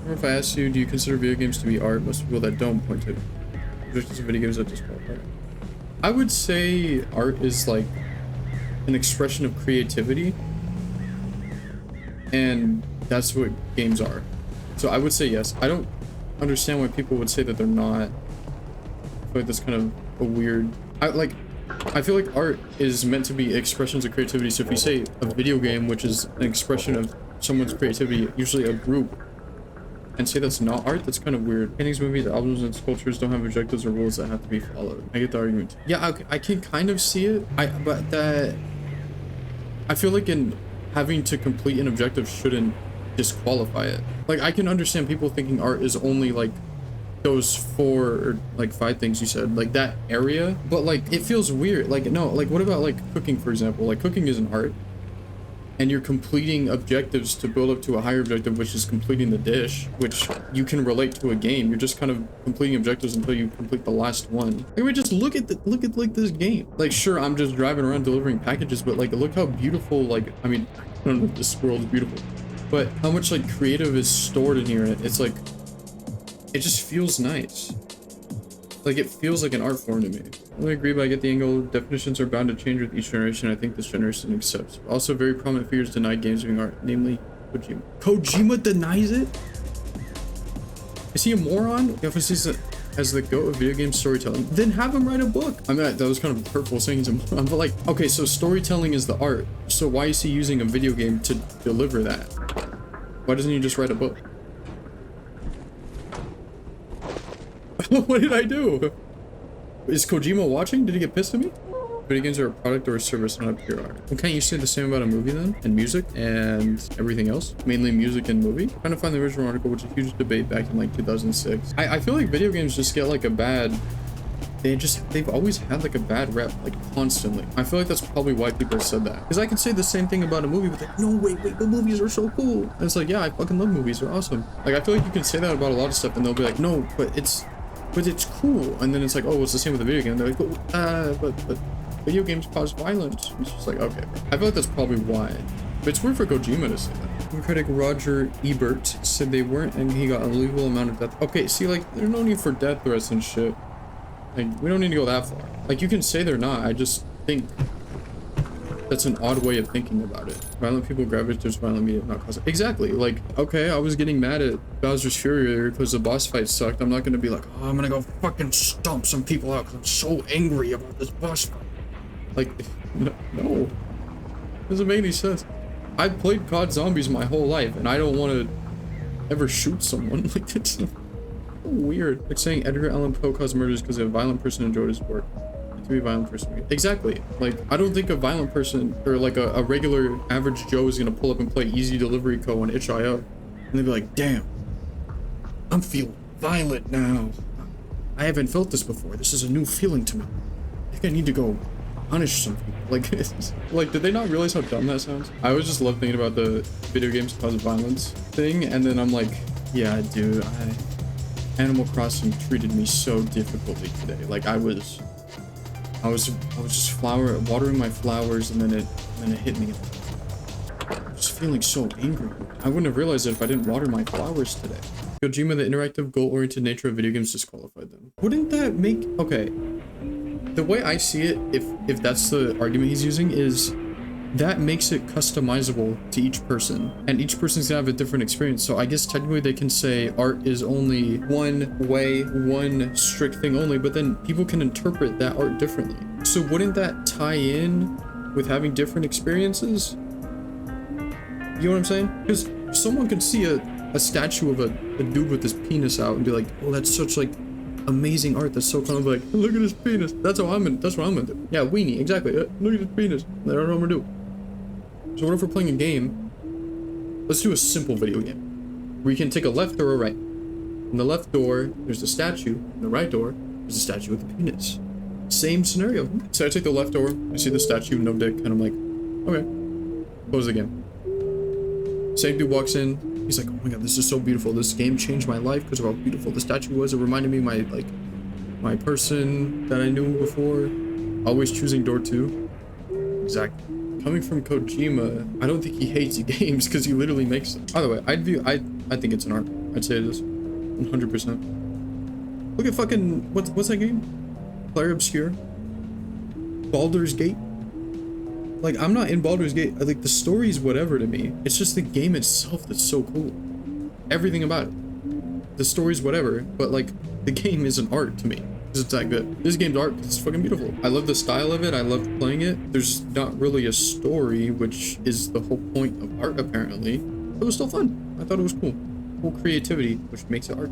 Or if I asked you, do you consider video games to be art? Most people that don't point to objectives of video games that disqualify. I would say art is like an expression of creativity, and that's what games are. So I would say yes. I don't understand why people would say that they're not. I feel like that's kind of a weird. I feel like art is meant to be expressions of creativity. So if you say a video game, which is an expression of someone's creativity, usually a group, and say that's not art, that's kind of weird. Paintings, movies, albums, and sculptures don't have objectives or rules that have to be followed. I get the argument. Yeah, I can kind of see it. But that I feel like in having to complete an objective shouldn't disqualify it. Like, I can understand people thinking art is only like those 4 or like 5 things you said, like that area, but like it feels weird. Like, no, like what about like cooking, for example? Like cooking is an art, and you're completing objectives to build up to a higher objective, which is completing the dish, which you can relate to a game. You're just kind of completing objectives until you complete the last one. Like, we just look at like this game. Like, sure, I'm just driving around delivering packages, but like look how beautiful, like, I mean, I don't know if this world is beautiful, but how much like creative is stored in here. It's like, it just feels nice. Like, it feels like an art form to me. I agree, but I get the angle. Definitions are bound to change with each generation. I think this generation accepts. Also, very prominent figures denied games being art, namely Kojima. Kojima denies it? Is he a moron? If he sees it as the goat of video game storytelling, then have him write a book. I mean, that was kind of hurtful saying he's a moron, but like, okay, so storytelling is the art. So why is he using a video game to deliver that? Why doesn't he just write a book? What did I do? Is Kojima watching? Did he get pissed at me? Video games are a product or a service, not a pure art. Well, can't you say the same about a movie then? And music and everything else? Mainly music and movie? I'm trying to find the original article, which is a huge debate back in like 2006. I feel like video games just get like a bad... They've always had like a bad rep, like constantly. I feel like that's probably why people said that. Because I can say the same thing about a movie, but like, no, wait, the movies are so cool. And it's like, yeah, I fucking love movies, they're awesome. Like, I feel like you can say that about a lot of stuff and they'll be like, no, but it's cool. And then it's like, oh, it's the same with the video game. They're like, but video games cause violence. It's just like, okay, bro. I feel like that's probably why. But it's weird for Kojima to say that. Film critic Roger Ebert said they weren't, and he got a unbelievable amount of death. Okay, see, like, there's no need for death threats and shit. Like, we don't need to go that far. Like, you can say they're not. I just think that's an odd way of thinking about it. Violent people gravitate towards violent media, not cause it. Exactly. Like, okay, I was getting mad at Bowser's Fury because the boss fight sucked. I'm not gonna be like, oh, I'm gonna go fucking stomp some people out because I'm so angry about this boss fight. Like, no. Doesn't make any sense. I've played COD Zombies my whole life, and I don't want to ever shoot someone. Like, it's so weird. Like saying Edgar Allan Poe caused murders because a violent person enjoyed his work. To be a violent person. Exactly. Like, I don't think a violent person or like a regular average Joe is gonna pull up and play Easy Delivery Co. on itch.io and they'd be like, damn, I'm feeling violent now. I haven't felt this before. This is a new feeling to me. I think I need to go punish some people. Like, like, did they not realize how dumb that sounds? I always just love thinking about the video games cause violence thing, and then I'm like, yeah, dude, Animal Crossing treated me so difficultly today. Like, I was just watering my flowers, and then it hit me. I was feeling so angry. I wouldn't have realized it if I didn't water my flowers today. Kojima, the interactive, goal-oriented nature of video games disqualified them. Wouldn't that make... Okay. The way I see it, if that's the argument he's using, is that makes it customizable to each person, and each person's gonna have a different experience. So I guess technically they can say art is only one way, one strict thing only, but then people can interpret that art differently. So wouldn't that tie in with having different experiences? You know what I'm saying? Because someone could see a statue of a dude with his penis out and be like, oh, that's such like amazing art. That's so kind of like, look at his penis. That's what I'm gonna do. Yeah, weenie, exactly. Look at his penis. I don't know what I'm gonna do. So what if we're playing a game? Let's do a simple video game. We can take a left or a right. In the left door, there's a statue. In the right door, there's a statue with a penis. Same scenario. So I take the left door, I see the statue, no dick, and I'm like, okay, close the game. Same dude walks in, he's like, oh my god, this is so beautiful. This game changed my life because of how beautiful the statue was. It reminded me of my person that I knew before. Always choosing door 2. Exactly. Coming from Kojima, I don't think he hates games because he literally makes them. By the way, I think it's an art. I'd say it is. 100%. Look at fucking, what's that game? Player Obscure? Baldur's Gate? Like, I'm not in Baldur's Gate. Like, the story's whatever to me. It's just the game itself that's so cool. Everything about it. The story's whatever, but like, the game is an art to me. Because it's that good. This game's art, it's fucking beautiful. I love the style of it. I love playing it. There's not really a story, which is the whole point of art, apparently. It was still fun. I thought it was cool. Cool creativity, which makes it art.